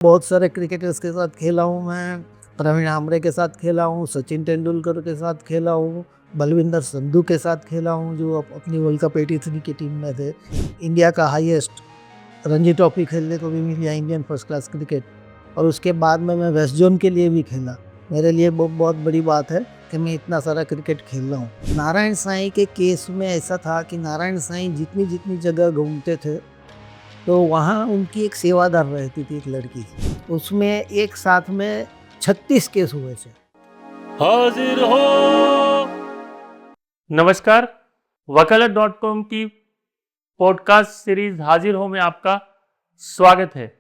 बहुत सारे क्रिकेटर्स के साथ खेला हूँ मैं। प्रवीण आमरे के साथ खेला हूँ, सचिन तेंदुलकर के साथ खेला हूँ, बलविंदर संधू के साथ खेला हूँ जो अपनी वर्ल्ड कप 83 की टीम में थे। इंडिया का हाईएस्ट रणजी ट्रॉफी खेलने को भी मिल गया, इंडियन फर्स्ट क्लास क्रिकेट। और उसके बाद में मैं वेस्ट जोन के लिए भी खेला। मेरे लिए बहुत बड़ी बात है कि मैं इतना सारा क्रिकेट खेल रहा हूँ। नारायण साईं के केस में ऐसा था कि नारायण साईं जितनी जितनी जगह घूमते थे तो वहाँ उनकी एक सेवादार रहती थी, एक लड़की। उसमें एक साथ में 36 केस हुए थे। हाजिर हो। नमस्कार, वकालत.com की पॉडकास्ट सीरीज हाजिर हो में आपका स्वागत है।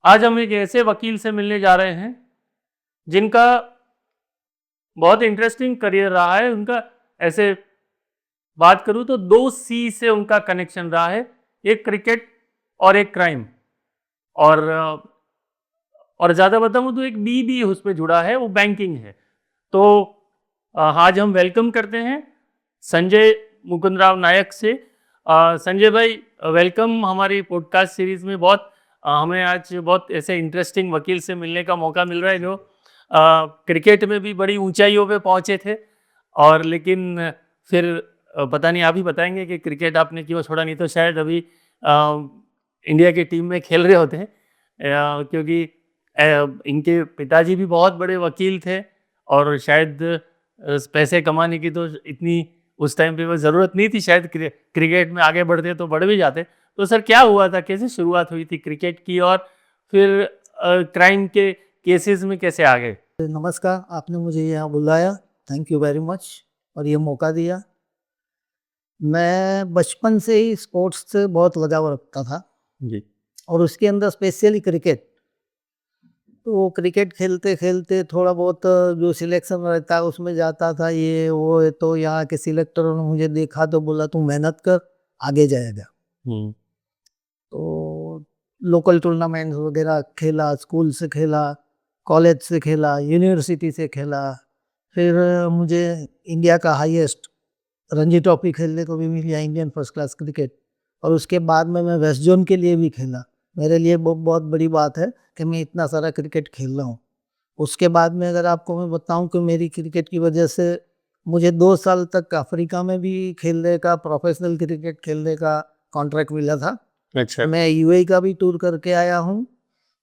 आज हम एक ऐसे वकील से मिलने जा रहे हैं जिनका बहुत इंटरेस्टिंग करियर रहा है। उनका ऐसे बात करूं तो 2 C से उनका कनेक्शन रहा है, एक क्रिकेट और एक क्राइम। और ज़्यादा बताऊं तो एक B भी उसमें जुड़ा है, वो बैंकिंग है। तो आज हम वेलकम करते हैं संजय मुकुंदराव नायक से। संजय भाई, वेलकम हमारी पॉडकास्ट सीरीज में। हमें आज बहुत ऐसे इंटरेस्टिंग वकील से मिलने का मौका मिल रहा है जो क्रिकेट में भी बड़ी ऊंचाइयों पे पहुंचे थे, और लेकिन फिर पता नहीं, आप ही बताएंगे कि क्रिकेट आपने क्यों छोड़ा। नहीं तो शायद अभी इंडिया की टीम में खेल रहे होते हैं, क्योंकि इनके पिताजी भी बहुत बड़े वकील थे और शायद पैसे कमाने की तो इतनी उस टाइम पे वो ज़रूरत नहीं थी। शायद क्रिकेट में आगे बढ़ते तो बढ़ भी जाते। तो सर, क्या हुआ था, कैसे शुरुआत हुई थी क्रिकेट की, और फिर क्राइम के केसेस में कैसे आ गए? नमस्कार, आपने मुझे यहाँ बुलाया, थैंक यू वेरी मच, और ये मौका दिया। मैं बचपन से ही स्पोर्ट्स से बहुत लगाव रखता था जी। और उसके अंदर स्पेशली क्रिकेट। तो क्रिकेट खेलते खेलते थोड़ा बहुत जो सिलेक्शन रहता है उसमें जाता था, ये वो। तो यहाँ के सिलेक्टरों ने मुझे देखा तो बोला तू मेहनत कर, आगे जाएगा। तो लोकल टूर्नामेंट्स वगैरह खेला, स्कूल से खेला, कॉलेज से खेला, यूनिवर्सिटी से खेला। फिर मुझे इंडिया का हाईएस्ट रणजी ट्रॉफी खेलने को भी मिल गया, इंडियन फर्स्ट क्लास क्रिकेट। और उसके बाद में मैं वेस्ट जोन के लिए भी खेला। मेरे लिए बहुत बड़ी बात है कि मैं इतना सारा क्रिकेट खेल रहा हूँ। उसके बाद में अगर आपको मैं बताऊं कि मेरी क्रिकेट की वजह से मुझे 2 साल तक अफ्रीका में भी खेलने का, प्रोफेशनल क्रिकेट खेलने का कॉन्ट्रैक्ट मिला था। अच्छा। मैं यूएई का भी टूर करके आया हूँ।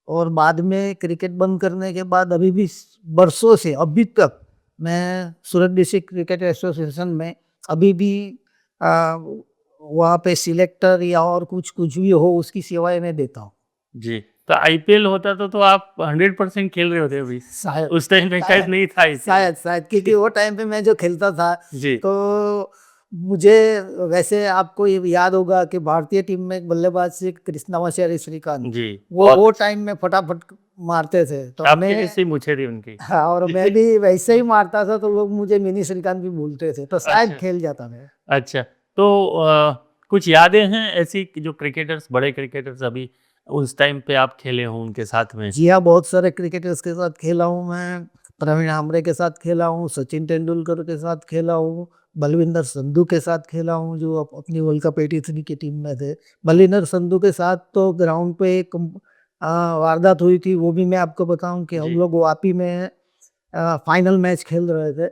और बाद में क्रिकेट बंद करने के बाद अभी भी बरसों से अभी तक मैं सूरत डिस्ट्रिक्ट क्रिकेट एसोसिएशन में अभी भी वहाँ पे सिलेक्टर या और कुछ भी हो उसकी सेवाएं मैं देता हूँ। जी, तो आईपीएल होता तो आप 100% खेल रहे होते अभी। शायद उस टाइम पे शायद नहीं था IPL। शायद क्योंकि वो टाइम पे मैं जो खेलता था जी। तो मुझे, वैसे आपको ये याद होगा कि भारतीय टीम में एक बल्लेबाज थे कृष्णाचार्य श्रीकांत। जी, वो टाइम में फटाफट मारते थे तो आपके मैं, जैसे मुझे थी उनकी। हाँ, और मैं भी वैसे ही मारता था तो लोग मुझे मिनी श्रीकांत भी बोलते थे, तो शायद अच्छा। खेल जाता मैं। अच्छा, तो कुछ यादें हैं ऐसी कि जो क्रिकेटर्स, बड़े क्रिकेटर्स अभी उस टाइम पे आप खेले हों उनके साथ में? जी हाँ, बहुत सारे क्रिकेटर्स के साथ खेला हूँ मैं। प्रवीण आमरे के साथ खेला हूँ, सचिन तेंदुलकर के साथ खेला हूँ, बलविंदर संधू के साथ खेला हूँ जो अपनी वर्ल्ड कप 83 की टीम में थे। बलविंदर संधू के साथ तो ग्राउंड पे एक वारदात हुई थी, वो भी मैं आपको बताऊं कि हम जी। लोग वापी में फाइनल मैच खेल रहे थे।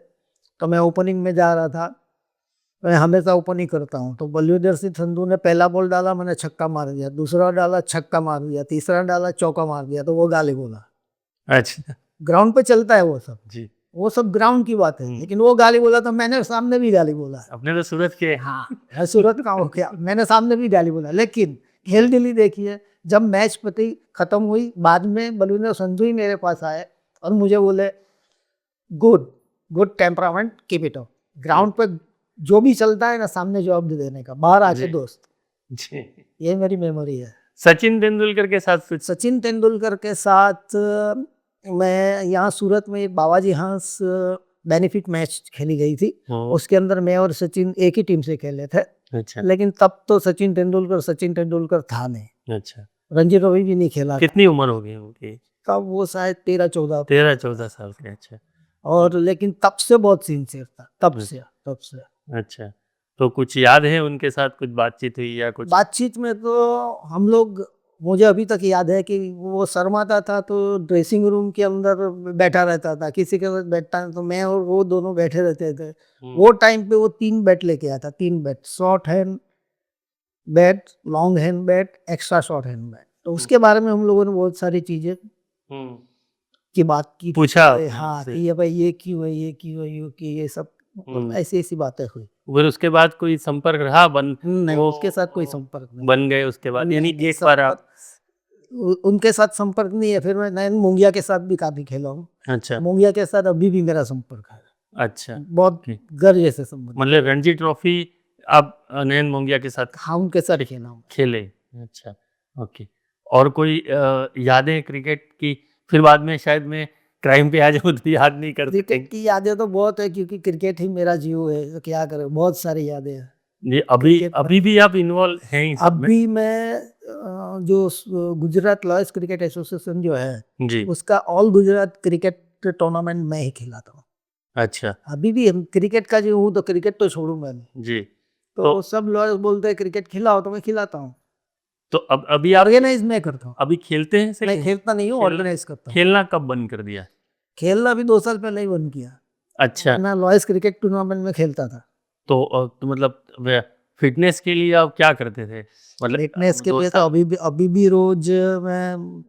तो मैं ओपनिंग में जा रहा था, मैं हमेशा ओपनिंग करता हूँ। तो बलविंदर सिंह संधू ने पहला बॉल डाला, मैंने छक्का मार दिया, दूसरा डाला छक्का मार दिया, तीसरा डाला चौका मार दिया, तो वो गाली बोला। अच्छा। ग्राउंड पे चलता है वो सब, जी। वो सब ग्राउंड की बात है, लेकिन वो गाली बोला तो मैंने सामने भी गाली बोला। अपने तो सूरत के। हाँ, मैं सूरत का हो गया, मैंने सामने भी गाली बोला। लेकिन खेल दिली देखिए, जब मैच पति खत्म हुई, बाद में बलविंदर संधू ही मेरे पास आए और मुझे बोले good good temperament, keep it up. Ground पे जो भी चलता है ना, सामने जवाब दे देने का, बाहर आके जी। दोस्त। जी। ये मेरी मेमोरी है। सचिन तेंदुलकर के साथ कुछ? सचिन तेंदुलकर के साथ मैं यहाँ सूरत में एक बाबाजी हंस बेनिफिट मैच खेली गई थी। उसके अंदर मैं और सचिन एक ही टीम से खेले थे। अच्छा। लेकिन तब तो सचिन तेंदुलकर था नहीं। अच्छा, रणजी ट्रॉफी भी नहीं खेला था। कितनी उम्र हो गई उनकी? तब वो शायद 13-14। 13-14 साल के। अच्छा। और लेकिन तब से बहुत सिंसियर था, तब से। अच्छा, तो कुछ याद है उनके साथ, कुछ बातचीत हुई या कुछ? बातचीत में तो हम लोग मुझे अभी तक याद है कि वो शर्माता था तो ड्रेसिंग रूम के अंदर बैठा रहता था, किसी के साथ बैठता तो मैं और वो दोनों बैठे रहते थे। वो टाइम पे वो 3 बैट लेके आया था, 3 bat, short hand bat, long hand bat, extra short hand bat. तो उसके बारे में हम लोगों ने बहुत सारी चीजें की बात की थी। पूछा अरे आपने हाँ उससे? कि ये भाई ये क्यों है, ये क्यों है, ये कि ये सब ऐसी ऐसी बातें हुई। फिर उसके बाद कोई संपर्क रहा नहीं, वो उसके साथ कोई संपर्क नहीं। बन गए उसके बाद, यानी नहीं, एक बार आप? उनके साथ संपर्क नहीं है। फिर मैं नयन मोंगिया के साथ भी काफी खेला हूँ। अच्छा मोंगिया के साथ अभी भी मेरा संपर्क है, अच्छा, बहुत ओके। घर जैसे संबंध। मतलब रणजी ट्रॉफी आप नयन मोंगिया के साथ हाँ, उनके साथ खेला हूँ। खेले? अच्छा, ओके। और कोई यादें क्रिकेट की? फिर बाद में शायद मैं क्राइम पे आ जाऊँ तो याद नहीं कर क्रिकेट सकेंगे। की यादें तो बहुत है, क्योंकि क्रिकेट ही मेरा जीव है, तो क्या करें, बहुत सारी यादें हैं ये क्रिकेट पर। अभी भी आप इन्वॉल्व हैं इन सब में? अभी मैं जो गुजरात लॉयर्स क्रिकेट एसोसिएशन जो है, जी, उसका ऑल गुजरात क्रिकेट टूर्नामेंट मैं ही खिलाता हूँ। अच्छा, अभी भी क्रिकेट का जो हूँ, तो क्रिकेट तो छोड़ूंगा नहीं। जी। तो सब लॉयर्स बोलते हैं क्रिकेट खिलाओ, तो मैं खिलाता हूँ। तो अब अभी आप ऑर्गेनाइज मैं करता हूँ, अभी खेलते हैं सही मैं में? खेलता नहीं हूँ, खेल ऑर्गेनाइज करता हूँ। खेलना कब बंद कर दिया? खेलना भी 2 साल पहले ही बंद किया, अच्छा, वरना लॉयर्स क्रिकेट टूर्नामेंट में खेलता था। तो मतलब फिटनेस के लिए आप क्या करते थे? मतलब फिटनेस के 2 लिए तो साल? अभी भी रोज मैं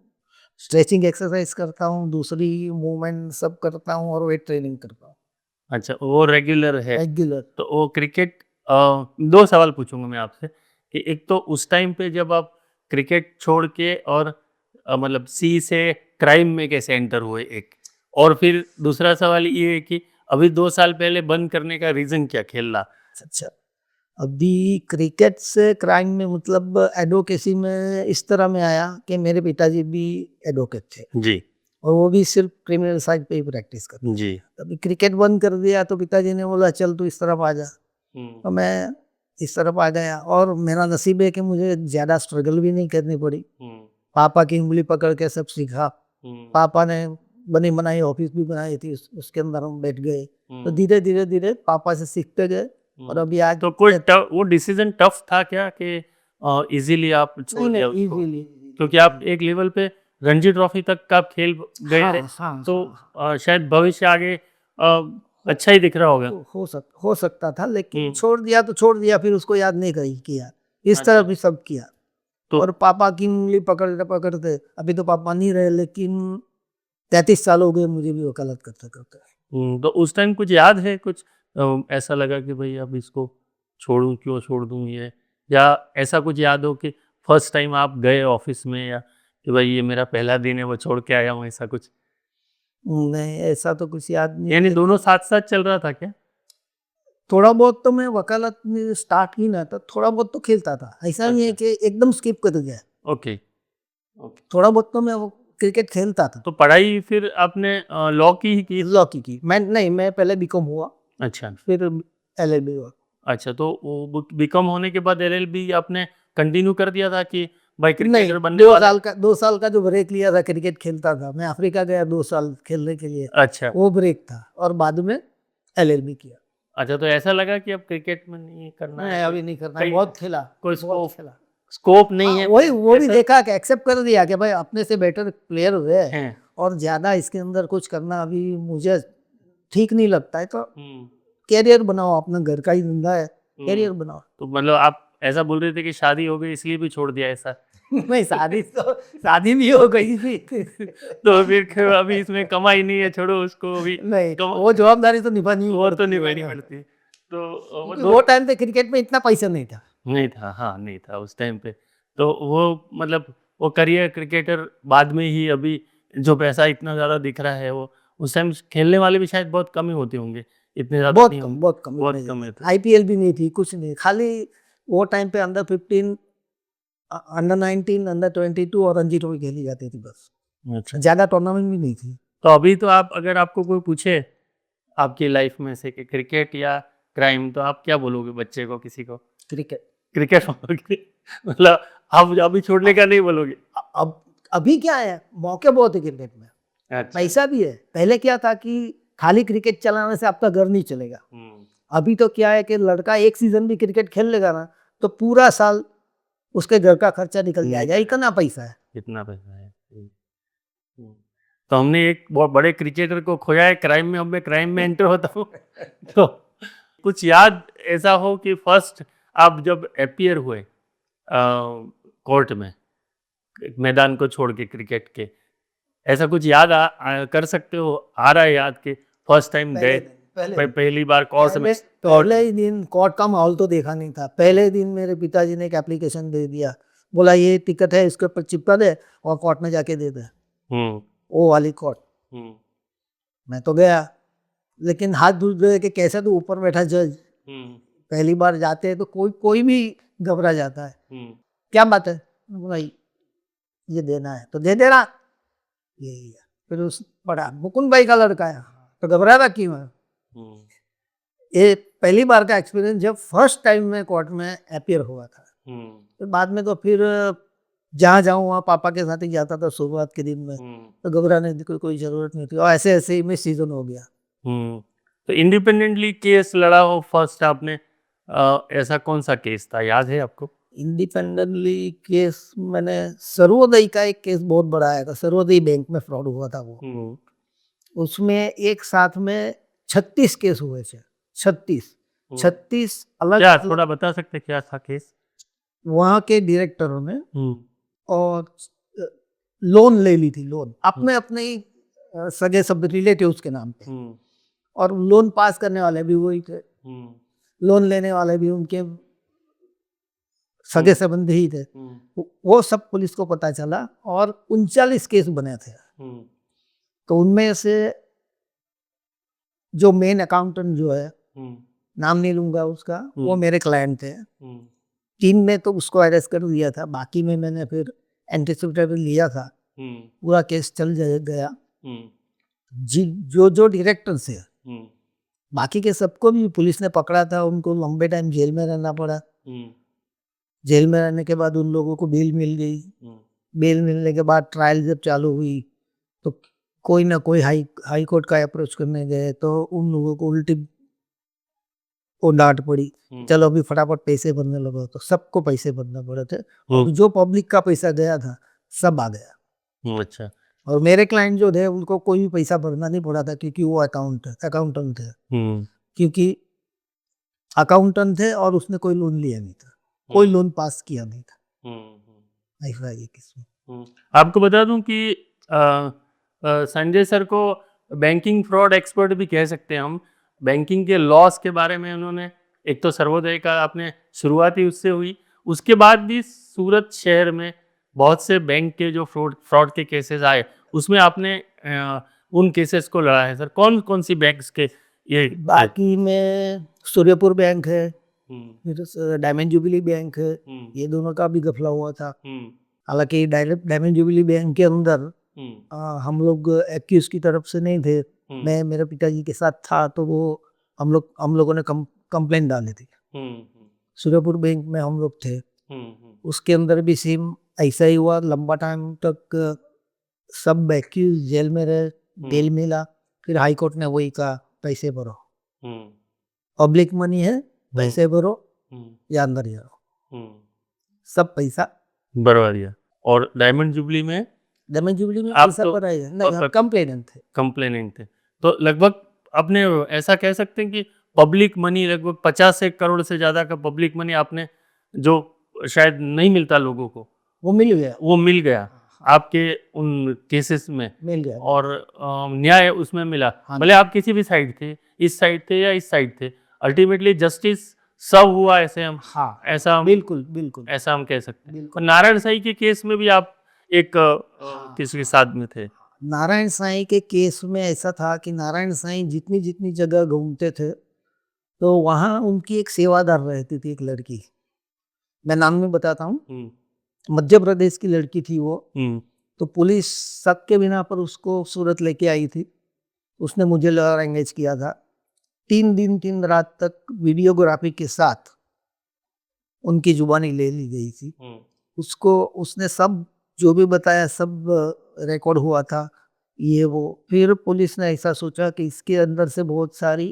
स्ट्रेचिंग एक्सरसाइज करता हूँ, दूसरी मूवमेंट सब करता हूँ, और वेट ट्रेनिंग करता हूँ अच्छा, वो रेगुलर है। रेगुलर। तो वो क्रिकेट 2 सवाल पूछूँगा मैं आपसे कि एक तो उस टाइम पे जब आप क्रिकेट छोड़ के और मतलब सी से क्राइम में कैसे एंटर हुए एक? और फिर दूसरा सवाल ये है कि अभी 2 साल पहले बंद करने का रीज़न क्या खेलना? अच्छा, अभी क्रिकेट से क्राइम में मतलब एडवोकेसी में इस तरह में आया कि मेरे पिताजी भी एडवोकेट थे, जी, और वो भी सिर्फ क्रिमिनल साइड पे ही प्रैक्टिस करते थे। जी। अभी क्रिकेट बंद कर दिया तो पिताजी ने बोला चल तू इस तरफ आ जा, हुँ, तो मैं इस तरफ आ गया। और मेरा नसीब है कि मुझे ज़्यादा स्ट्रगल भी नहीं करनी पड़ी। हुँ, पापा की उंगली पकड़ के सब सीखा। हुँ, पापा ने बनी बनाई ऑफिस भी बनाई थी, उसके अंदर हम बैठ गए। तो हुँ, धीरे धीरे धीरे पापा से सीखते गए, और हुँ। अभी आज तो कोई वो डिसीज़न टफ था क्या कि ईज़िली आप छोड़ नहीं दिया नहीं, उसको? इजीली। क्योंकि आप एक लेवल पे रणजी ट्रॉफी तक का आप खेल गए हाँ थे, हाँ तो हाँ, शायद भविष्य आगे अच्छा ही दिख रहा होगा। हो सकता था, लेकिन हुँ, छोड़ दिया तो छोड़ दिया, फिर उसको याद नहीं करी किया। इस तरह अच्छा। भी सब किया। तो और पापा की उंगली पकड़ते पकड़ते, अभी तो पापा नहीं रहे, लेकिन 33 साल हो गए मुझे भी वकालत करते करते। तो उस टाइम कुछ याद है, कुछ ऐसा लगा कि भई अब इसको छोड़ूँ, क्यों छोड़ दूँ ये? या ऐसा कुछ याद हो कि फर्स्ट टाइम आप गए ऑफ़िस में, या कि भई ये मेरा पहला दिन है, वो छोड़ के आया हूँ, ऐसा कुछ? नहीं, ऐसा तो कुछ याद नहीं है, यानी दोनों लेकिन साथ-साथ चल रहा था क्या? थोड़ा बहुत तो मैं वकालत में स्टार्ट की ना, तो थोड़ा बहुत तो खेलता था। ऐसा नहीं है अच्छा, कि एकदम स्किप कर गया। Okay, okay. थोड़ा बहुत तो मैं वो क्रिकेट खेलता था। तो पढ़ाई फिर आपने लॉ की ही की? लॉ की। मैं पहले बीकॉम हुआ, अच्छा। फिर एलएलबी हुआ। अच्छा, तो वो बीकॉम होने के बाद एलएलबी आपने कंटिन्यू कर दिया था कि भाई नहीं, क्रिकेटर बनने वाला है? 2 साल का जो ब्रेक लिया था, क्रिकेट खेलता था। मैं अफ्रीका गया 2 साल खेलने के लिए, अच्छा, वो ब्रेक था, और बाद में एलएलबी किया। अच्छा, तो ऐसा लगा कि अब क्रिकेट में नहीं करना है, नहीं, कोई अभी नहीं करना है, कहीं बहुत खेला, कोई बहुत स्कोप खेला। स्कोप नहीं हाँ, है वही वो भी ऐसा देखा कि एक्सेप्ट कर दिया कि भाई अपने से बेटर प्लेयर हुए, है? और ज़्यादा इसके अंदर कुछ करना अभी मुझे ठीक नहीं लगता है। तो हुँ, कैरियर बनाओ, अपना घर का ही धंधा है, हुँ। कैरियर बनाओ। तो मतलब आप ऐसा बोल रहे थे कि शादी हो गई इसलिए भी छोड़ दिया ऐसा? नहीं, शादी भी हो गई थी। तो फिर क्यों अभी इसमें कमाई नहीं है, छोड़ो उसको अभी। नहीं, कमा वो जवाबदारी तो निभानी ही वो तो पड़ती निभानी है। पड़ती है। तो वो क्योंकि दो वो टाइम पे क्रिकेट में इतना पैसा नहीं था। नहीं था, हाँ, नहीं था उस टाइम पे। तो वो मतलब वो करियर क्रिकेटर बाद में ही, अभी जो पैसा इतना ज़्यादा दिख रहा है वो, उस टाइम खेलने वाले भी शायद बहुत कम ही होते होंगे, इतने ज़्यादा नहीं होंगे, बहुत कम, इतने बहुत कम ज़्यादा है तो। आईपीएल भी नहीं थी, कुछ नहीं, खाली वो टाइम पे अंडर 15, अंडर 19, अंडर 22 और रणजी ट्रॉफी खेली जाती थी बस। अच्छा। ज़्यादा टूर्नामेंट भी नहीं थी। तो अभी तो आप, अगर आपको कोई पूछे आपकी लाइफ में से कि क्रिकेट या क्राइम, तो आप क्या बोलोगे बच्चे को, किसी को? क्रिकेट। क्रिकेट बोलोगे? मतलब आप अभी छोड़ने का नहीं बोलोगे? अब अभी क्या है, मौके बहुत है क्रिकेट में, अच्छा। पैसा भी है। पहले क्या था कि खाली क्रिकेट चलाने से आपका घर नहीं चलेगा। हुँ, अभी तो क्या है कि लड़का एक सीजन भी क्रिकेट खेल लेगा ना, तो पूरा साल उसके घर का खर्चा निकल जाएगा, इतना पैसा है। कितना पैसा है। तो हमने एक बहुत बड़े क्रिकेटर को खोया है क्राइम में, अब मैं क्राइम में एंटर होता हूँ। तो कुछ याद ऐसा हो कि फर्स्ट आप जब अपीयर हुए कोर्ट में, मैदान को छोड़ के क्रिकेट के, ऐसा कुछ याद कर सकते हो? आ रहा है याद के फर्स्ट टाइम गए, पहली बार कोर्ट में? पहले ही दिन कोर्ट का माहौल तो देखा नहीं था। पहले दिन मेरे पिताजी ने एक एप्लीकेशन दे दिया, बोला ये टिकट है, इसके ऊपर चिपका दे और कोर्ट में जाके दे दे। वो वाली कोर्ट। मैं तो गया, लेकिन हाथ धुल रहे कि कैसे तो ऊपर बैठा जज, पहली बार जाते हैं तो कोई भी घबरा जाता है। क्या बात है? बोला ये देना है तो दे देना, यही है। फिर उस बड़ा मुकुंद भाई का लड़का है, तो घबरा रहा क्यों है? ये पहली बार का एक्सपीरियंस जब फर्स्ट टाइम मैं कोर्ट में अपीयर हुआ था। फिर बाद में तो फिर जहाँ जाऊँ वहाँ पापा के साथ ही जाता था शुरुआत के दिन में, तो घबराने की कोई ज़रूरत नहीं थी, और ऐसे ऐसे ही में सीजन हो गया। तो इंडिपेंडेंटली केस लड़ा हो फर्स्ट आपने, ऐसा कौन सा केस था, याद है आपको? इंडिपेंडेंटली केस मैंने सर्वोदय का एक केस बहुत बड़ा आया था। सर्वोदय बैंक में फ्रॉड हुआ था वो। उसमें एक साथ में 36 केस हुए थे। 36 अलग। क्या थोड़ा बता सकते क्या था केस? वहाँ के डायरेक्टरों ने और लोन ले ली थी, लोन अपने अपने ही सगे सब रिलेटिव्स के नाम पे, और लोन पास करने वाले भी वही थे, लोन लेने वाले भी उनके सगे संबंधी ही थे। वो सब पुलिस को पता चला और 39 केस बने थे। तो उनमें से जो मेन अकाउंटेंट जो है, नाम नहीं लूंगा उसका, वो मेरे क्लाइंट थे। 3 में तो उसको अरेस्ट कर दिया था, बाकी में मैंने फिर एंटीसिपेटरी लिया था। पूरा केस चल गया। जो डायरेक्टर से बाकी के सबको भी पुलिस ने पकड़ा था, उनको लंबे टाइम जेल में रहना पड़ा। जेल में रहने के बाद उन लोगों को बेल मिल गई। बेल मिलने के बाद ट्रायल जब चालू हुई तो कोई ना कोई हाई कोर्ट का अप्रोच करने गए, तो उन लोगों को उल्टी वो डांट पड़ी, चलो अभी फटाफट पैसे भरने लगो। तो सबको पैसे भरने पड़े थे, और जो पब्लिक का पैसा गया था सब आ गया। अच्छा। और मेरे क्लाइंट जो थे उनको कोई भी पैसा भरना नहीं पड़ा था, क्योंकि वो अकाउंटेंट थे। क्योंकि अकाउंटेंट थे और उसने कोई लोन लिया नहीं था, कोई लोन पास किया नहीं था। ऐसा ये किस्म। आपको बता दूं कि संजय सर को बैंकिंग फ्रॉड एक्सपर्ट भी कह सकते हैं हम। बैंकिंग के लॉस के बारे में उन्होंने, एक तो सर्वोदय का आपने शुरुआत ही उससे हुई, उसके बाद भी सूरत शहर में बहुत से बैंक के जो फ्रॉड के केसेस आए, उसमें आपने उन केसेस को लड़ा है सर। कौन कौन सी बैंक्स के ये? बाकी में सूर्यपुर बैंक है, फिर डायमंड जुबली बैंक है, ये दोनों का भी घपला हुआ था। हालांकि डायमंड जुबली बैंक के अंदर हम लोग एक्यूज की तरफ से नहीं थे, मैं मेरे पिताजी के साथ था, तो वो हम लोगों ने कंप्लेंट डाली थी। सूर्यपुर बैंक में हम लोग थे, उसके अंदर भी सेम ऐसा ही हुआ। लंबा टाइम तक सब एक्यूज जेल में रहे, बेल मिला, फिर हाई कोर्ट ने वही कहा पैसे भरो, पब्लिक मनी है, पैसे भरो या अंदर जाओ। सब पैसा भरवा दिया। और डायमंड जुबली में आप पैसा भरा है नहीं, कंप्लेनेंट थे। तो लगभग अपने ऐसा कह सकते हैं कि पब्लिक मनी लगभग 50 करोड़ से ज्यादा का पब्लिक मनी आपने, जो शायद नहीं मिलता लोगों को, वो मिल गया आपके उन केसेस में मिल गया। और न्याय उसमें मिला। भले आप किसी भी साइड थे, इस साइड थे या इस साइड थे, अल्टीमेटली जस्टिस सब हुआ, ऐसे हम ऐसा बिल्कुल ऐसा हम कह सकते हैं। और नारायण साईं के केस में भी आप एक किसी के साथ में थे। नारायण साईं के केस में ऐसा था कि नारायण साईं जितनी जितनी जगह घूमते थे, तो वहाँ उनकी एक सेवादार रहती थी, एक लड़की, मैं नाम नहीं बताता हूँ, मध्य प्रदेश की लड़की थी वो। तो पुलिस शक के बिना पर उसको सूरत लेके आई थी। उसने मुझे लॉयर एंगेज किया था। 3 दिन 3 रात तक वीडियोग्राफी के साथ उनकी जुबानी ले ली गई थी। उसको उसने सब जो भी बताया सब रिकॉर्ड हुआ था, ये वो। फिर पुलिस ने ऐसा सोचा कि इसके अंदर से बहुत सारी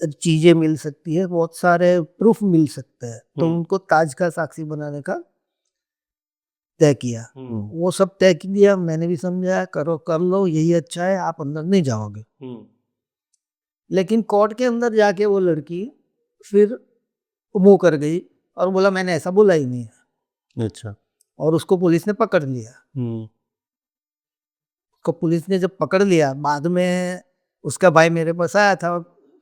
चीजें मिल सकती है, बहुत सारे प्रूफ मिल सकते हैं, तो उनको ताज का साक्षी बनाने का तय किया। वो सब तय किया, मैंने भी समझाया करो कर लो, यही अच्छा है, आप अंदर नहीं जाओगे। लेकिन कोर्ट के अंदर जाके वो लड़की फिर मुंह कर गई और बोला मैंने ऐसा बोला ही नहीं है। अच्छा। और उसको पुलिस ने पकड़ लिया। उसको पुलिस ने जब पकड़ लिया, बाद में उसका भाई मेरे पास आया था,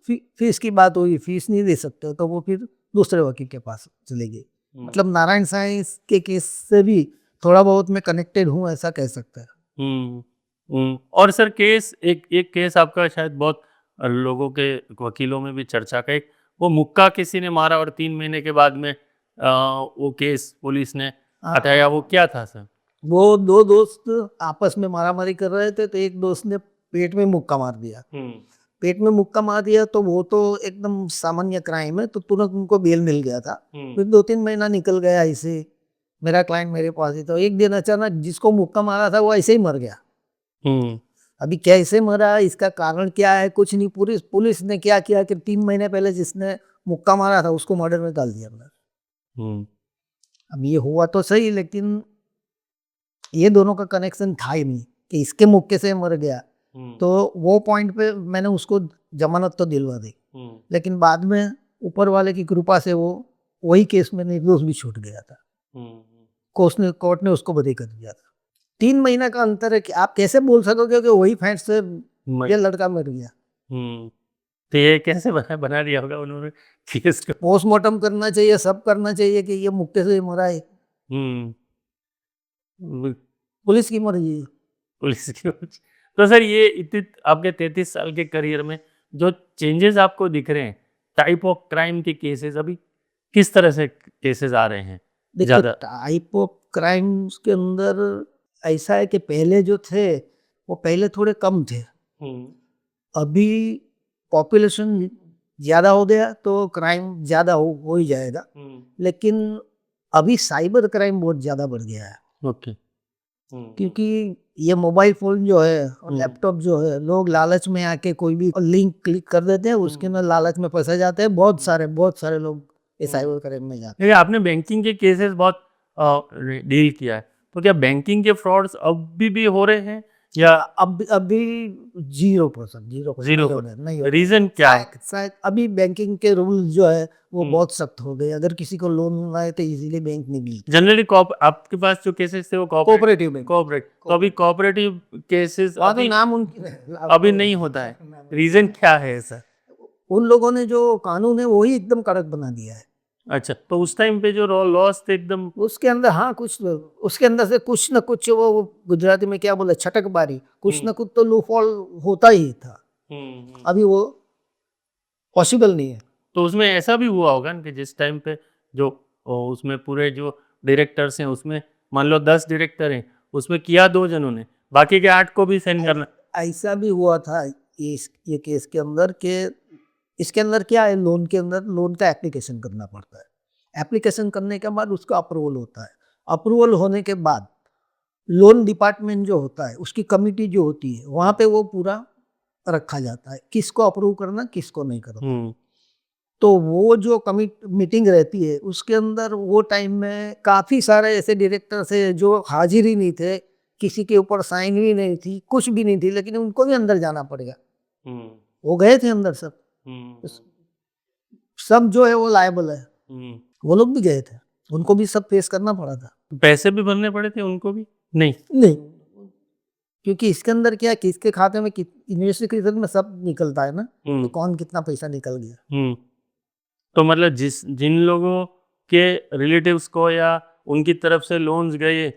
फीस की बात हुई, फीस नहीं दे सकते तो वो फिर दूसरे वकील के पास चले गई। मतलब नारायण साईं के केस से भी थोड़ा बहुत मैं कनेक्टेड हूँ, ऐसा कह सकते हैं। और सर केस एक केस आपका शायद बहुत लोगों के वकीलों में भी चर्चा का, एक वो मुक्का किसी ने मारा और 3 महीने के बाद में वो केस पुलिस ने हटाया, वो क्या था सर? वो दो दोस्त आपस में मारामारी कर रहे थे, तो एक दोस्त ने पेट में मुक्का मार दिया। पेट में मुक्का मार दिया तो वो तो एकदम सामान्य क्राइम है, तो तुरंत उनको बेल मिल गया था। फिर 2-3 महीना निकल गया ऐसे, मेरा क्लाइंट मेरे पास ही था। एक दिन अचानक जिसको मुक्का मारा था वो ऐसे ही मर गया। अभी कैसे मरा, इसका कारण क्या है, कुछ नहीं। पुलिस ने क्या किया कि 3 महीने पहले जिसने मुक्का मारा था उसको मर्डर में डाल दिया अंदर। अब ये हुआ तो सही, लेकिन ये दोनों का कनेक्शन था ही नहीं कि इसके मुक्के से मर गया। तो वो पॉइंट पे मैंने उसको जमानत तो दिलवा दी, लेकिन बाद में ऊपर वाले की कृपा से वो वही केस में निर्दोष भी छूट गया था। कोर्ट ने उसको बरी कर दिया था। 3 महीना का अंतर है कि आप कैसे बोल सकोगे कि वही फैट से ये लड़का मर गया। तो ये कैसे बना दिया होगा उन्होंने केस को? पोस्टमार्टम करना चाहिए, सब करना चाहिए कि ये मुक्के से मरा है। पुलिस की मर्जी। पुलिस की मर्जी। तो सर ये इतने आपके 33 साल के करियर में जो चेंजेस आपको दिख रहे हैं, टाइप ऑफ क्राइम के केसेस अभी किस तरह से केसेस आ रहे हैं? देखो टाइप ऑफ क्राइम्स के अंदर ऐसा है कि पहले जो थे वो पहले थोड़े कम थे। अभी पॉपुलेशन ज्यादा हो गया तो क्राइम ज्यादा हो ही जाएगा। लेकिन अभी साइबर क्राइम बहुत ज्यादा बढ़ गया है। ओके। क्योंकि ये मोबाइल फोन जो है और लैपटॉप जो है, लोग लालच में आके कोई भी लिंक क्लिक कर देते हैं, उसके अंदर लालच में फंसे जाते हैं। बहुत सारे लोग ये साइबर क्राइम में जाते हैं। आपने बैंकिंग के केसेस बहुत डील किया है, तो क्या बैंकिंग के फ्रॉड्स अभी भी हो रहे हैं या अभी 0% नहीं हो। रीजन क्या है? शायद अभी बैंकिंग के रूल्स जो है वो बहुत सख्त हो गए। अगर किसी को लोन लेना है तो इजीली बैंक नहीं मिलती। जनरली आपके पास जो केसेस थे वो कोऑपरेटिव बैंक। तो अभी कोऑपरेटिव केसेस अभी नाम अभी नहीं होता है, रीजन क्या है ऐसा? उन लोगों ने जो कानून है वही एकदम कड़क बना दिया है। अच्छा, तो उस टाइम पे जो लॉस थे एकदम उसके अंदर, हाँ, कुछ उसके अंदर से कुछ न कुछ, वो गुजराती में क्या बोले, छटकबारी, कुछ न कुछ तो लूफॉल होता ही था। अभी वो पॉसिबल नहीं है। तो उसमें ऐसा भी हुआ होगा कि जिस टाइम पे जो उसमें पूरे जो डायरेक्टर्स हैं उसमें मान लो 10 डायरेक्टर हैं, उसमें किया 2 जनों ने, बाकी के 8 को भी सेंड करना। ऐसा भी हुआ था ये केस के अंदर के इसके अंदर क्या है, लोन के अंदर लोन का एप्लीकेशन करना पड़ता है। एप्लीकेशन करने के बाद उसका अप्रूवल होता है। अप्रूवल होने के बाद लोन डिपार्टमेंट जो होता है, उसकी कमिटी जो होती है, वहाँ पे वो पूरा रखा जाता है, किसको अप्रूव करना, किसको नहीं करना। तो वो जो मीटिंग रहती है उसके अंदर वो टाइम में काफ़ी सारे ऐसे डायरेक्टर थे जो हाजिर ही नहीं थे, किसी के ऊपर साइन भी नहीं थी, कुछ भी नहीं थी, लेकिन उनको भी अंदर जाना पड़ेगा। वो गए थे अंदर सब। सब जो है वो लायबल है। वो लोग भी गए थे, उनको भी सब फेस करना पड़ा था। पैसे भी भरने पड़े थे उनको भी? नहीं, क्योंकि इसके अंदर क्या, किसके खाते में इन्वेस्टिगेशन में सब निकलता है ना, तो कौन कितना पैसा निकल गया। तो मतलब जिन लोगों के रिलेटिव्स को या उनकी तरफ से लोन्स गए,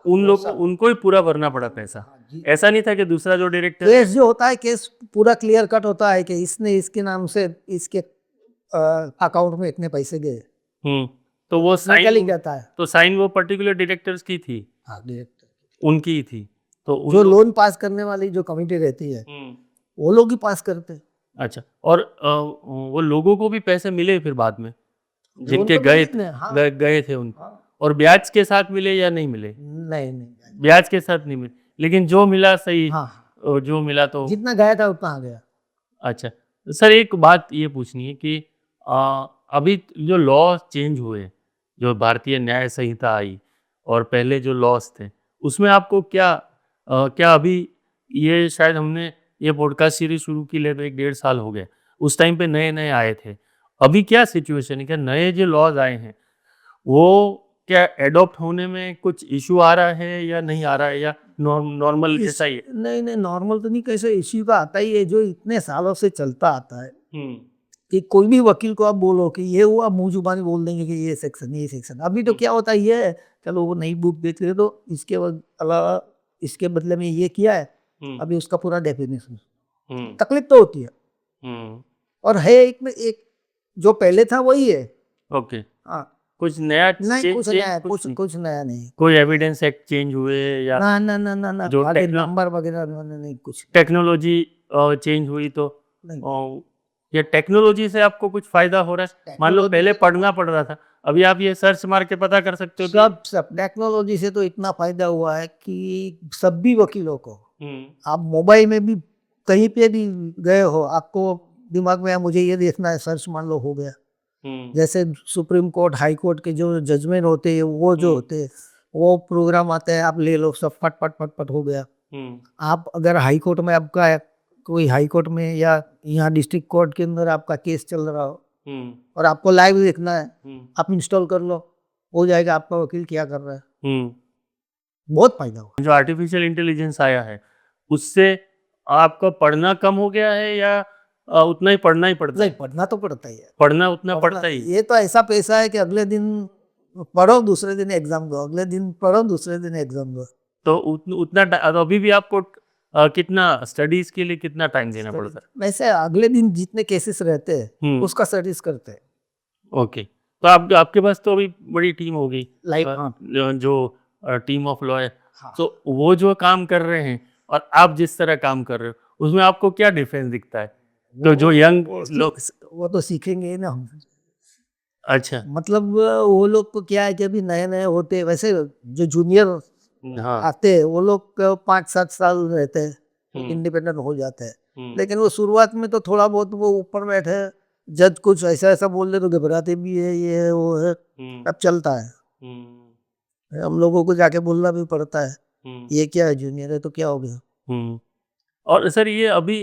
उन लोग उनको ही पूरा भरना पड़ा पैसा। ऐसा नहीं था कि दूसरा जो डायरेक्टर केस जो होता है, केस पूरा क्लियर कट होता है कि इसने इसके नाम से इसके अकाउंट में इतने पैसे गए। तो वो साइन कहता है, तो साइन वो पर्टिकुलर डायरेक्टर्स की थी। हाँ, डायरेक्टर उनकी ही थी। तो जो लोन पास करने वाली जो कमेटी रहती है वो लोग ही पास करते हैं। अच्छा, और वो लोगों को भी पैसे मिले फिर बाद में जिनके गए थे उनको? और ब्याज के साथ मिले या नहीं मिले? नहीं, ब्याज के साथ नहीं मिले, लेकिन जो मिला सही। जो मिला तो जितना गया था उतना आ गया। अच्छा, सर एक बात ये पूछनी है कि अभी जो लॉ चेंज हुए, जो भारतीय न्याय संहिता आई और पहले जो लॉज थे, उसमें आपको क्या अभी ये शायद हमने ये पॉडकास्ट सीरीज शुरू की ले तो 1 डेढ़ साल हो गए, उस टाइम पे नए नए आए थे। अभी क्या सिचुएशन है, क्या नए जो लॉज आए हैं वो क्या एडॉप्ट होने में कुछ इशू आ रहा है या नहीं आ रहा है, या नॉर्मल जैसा ही है? नहीं नहीं, नॉर्मल तो नहीं, कैसे इश्यू का आता ही है जो इतने सालों से चलता आता है हम्म कि कोई भी वकील को आप बोलो कि ये हुआ, मुंह जुबानी बोल देंगे कि ये सेक्शन ये सेक्शन। अभी तो क्या होता है, ये है चलो वो नई बुक बेच रहे तो इसके अलावा इसके बदले में ये किया है, हम्म अभी उसका पूरा डेफिनेशन। हम्म तकलीफ तो होती है, हम्म और है एक में एक जो पहले था वही है। ओके। हाँ, कुछ नया नहीं चेंज कुछ चेंज नया, कुछ नहीं? कुछ नया नहीं। कोई एविडेंस एक्ट चेंज हुए या ना ना ना ना ना, जो खाली नंबर वगैरह नहीं, कुछ टेक्नोलॉजी चेंज हुई तो नहीं। ये टेक्नोलॉजी से आपको कुछ फायदा हो रहा है? मान लो टेक्नोलॉजी पहले से पढ़ना पड़ रहा था, अभी आप ये सर्च मार के पता कर सकते हो कि सब टेक्नोलॉजी से तो इतना फायदा हुआ है कि सभी वकीलों को, हम्म आप मोबाइल में भी कहीं पे भी गए हो, आपको दिमाग में आया, मुझे ये देखना है, सर्च मान लो, हो गया। हम्म जैसे सुप्रीम कोर्ट हाई कोर्ट के जो जजमेंट होते हैं वो जो हम्म होते हैं, वो प्रोग्राम आता है, आप ले लो, सब फट फट फट फट हो गया। हम्म आप अगर हाई कोर्ट में आपका कोई हाई कोर्ट में या यहाँ डिस्ट्रिक्ट कोर्ट के अंदर आपका केस चल रहा हो हम्म और आपको लाइव देखना है, हम्म आप इंस्टॉल कर लो, हो जाएगा, आपका वकील क्या कर रहा है। हम्म बहुत फायदा हुआ। जो आर्टिफिशियल इंटेलिजेंस आया है उससे आपका पढ़ना कम हो गया है या उतना ही पढ़ना ही पड़ता नहीं, है? पढ़ना तो पड़ता ही है। पढ़ना उतना पढ़ना, पड़ता ही है। ये तो ऐसा पैसा है कि अगले दिन पढ़ो, दूसरे दिन एग्जाम दो, अगले दिन पढ़ो, दूसरे दिन एग्जाम दो। तो तो अभी भी आपको कितना स्टडीज के लिए कितना टाइम देना पड़ता है? वैसे अगले दिन जितने केसेस रहते हैं हम्म उसका स्टडीज करते हैं ओके। तो आपके पास तो अभी बड़ी टीम होगी, लाइव। हाँ जो टीम ऑफ लॉ है, हाँ। तो वो जो काम कर रहे हैं और आप जिस तरह काम कर रहे हो उसमें आपको क्या डिफरेंस दिखता है? तो जो यंग लोग, वो तो सीखेंगे ही ना हम। अच्छा, मतलब वो लोग को क्या है कि अभी नए नए होते हैं, वैसे जो जूनियर हाँ, आते हैं वो लोग 5-7 साल रहते हैं, हम्म इंडिपेंडेंट हो जाते हैं। हम्म लेकिन वो शुरुआत में तो थोड़ा बहुत वो ऊपर बैठे, जज कुछ ऐसा ऐसा बोल दे तो घबराते भी है, ये है वो है, हम्म अब चलता है। हम्म हम लोगों को जाके बोलना भी पड़ता है, हम्म ये क्या है, जूनियर है तो क्या हो गया। हम्म। और सर ये अभी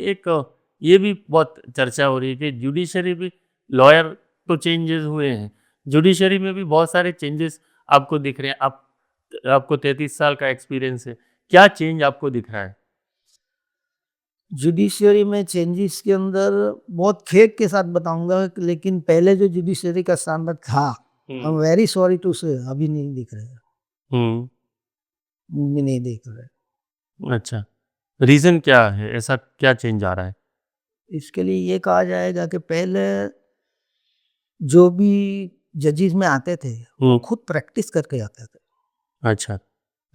ये भी बहुत चर्चा हो रही है कि जुडिशरी भी, लॉयर तो चेंजेस हुए हैं, जुडिशरी में भी बहुत सारे चेंजेस आपको दिख रहे हैं। आपको 33 साल का एक्सपीरियंस है, क्या चेंज आपको दिख रहा है? जुडिशियरी में चेंजेस के अंदर बहुत खेद के साथ बताऊंगा, लेकिन पहले जो जुडिशियरी का स्टैंडर्ड था, I am hmm very sorry to say, अभी नहीं दिख रहे, हम्म अभी नहीं दिख रहे। अच्छा, रीजन क्या है, ऐसा क्या चेंज आ रहा है? इसके लिए ये कहा जाएगा कि पहले जो भी जजेस में आते थे वो हम्म खुद प्रैक्टिस करके आते थे, अच्छा,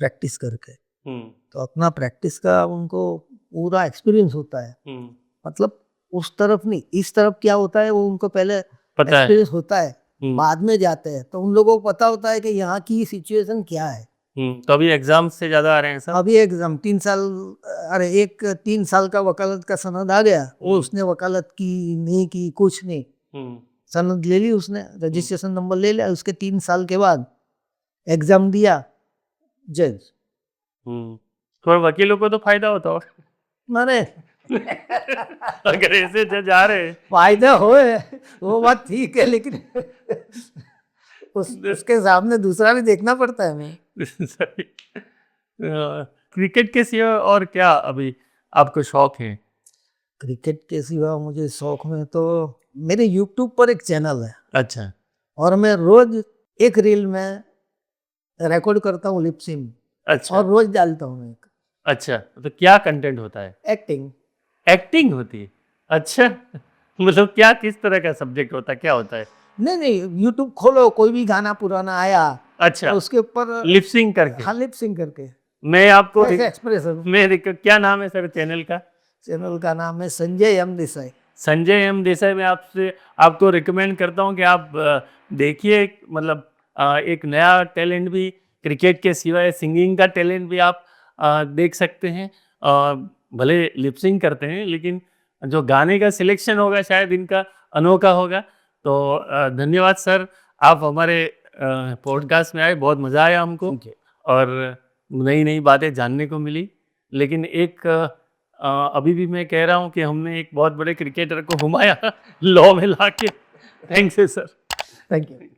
प्रैक्टिस करके, हम्म तो अपना प्रैक्टिस का उनको पूरा एक्सपीरियंस होता है। हम्म मतलब उस तरफ नहीं, इस तरफ क्या होता है वो उनको पहले पता है। एक्सपीरियंस होता है, हम्म बाद में जाते हैं तो उन लोगों को पता होता है कि यहाँ की सिचुएशन क्या है। तो अभी एग्जाम से ज्यादा आ रहे हैं सब? अभी एग्जाम 3 साल, अरे एक 3 साल का वकालत का सनद आ गया, वो उसने वकालत की नहीं की कुछ नहीं, हम्म सनद ले ली उसने, रजिस्ट्रेशन नंबर ले लिया, उसके 3 साल के बाद एग्जाम दिया, जज। थोड़ा वकीलों को तो फायदा होता हो माने अगर ऐसे जज आ रहे हैं। फायदा होए वो बात ठीक है, लेकिन उसके सामने दूसरा भी देखना पड़ता है हमें। सही। क्रिकेट के सिवा और क्या अभी आपको शौक है? क्रिकेट के सिवा मुझे शौक में तो मेरे यूट्यूब पर एक चैनल है, अच्छा और मैं रोज एक रील में रिकॉर्ड करता हूँ लिपसिंग, अच्छा और रोज डालता हूँ एक अच्छा, तो क्या कंटेंट होता है? एक्टिंग। एक्टिंग होती है? अच्छा, मतलब क्या, किस तरह का सब्जेक्ट होता है, क्या होता है? नहीं नहीं, यूट्यूब खोलो, कोई भी गाना पुराना आया अच्छा, और उसके ऊपर लिपसिंग करके। हाँ लिपसिंग करके मैं आपको ऐसे एक्सप्रेशन। क्या नाम है सर चैनल का? चैनल का नाम है संजय एम देसाई। संजय एम देसाई। मैं आपको रिकमेंड करता हूँ कि आप देखिए, मतलब एक नया टैलेंट भी, क्रिकेट के सिवाय सिंगिंग का टैलेंट भी आप देख सकते हैं। भले लिपसिंग करते हैं लेकिन जो गाने का सिलेक्शन होगा शायद इनका अनोखा होगा। तो धन्यवाद सर, आप हमारे पॉडकास्ट में आए, बहुत मज़ा आया हमको और नई नई बातें जानने को मिली। लेकिन एक अभी भी मैं कह रहा हूँ कि हमने एक बहुत बड़े क्रिकेटर को घुमाया लॉ में लाके। थैंक्स है सर। Thank you.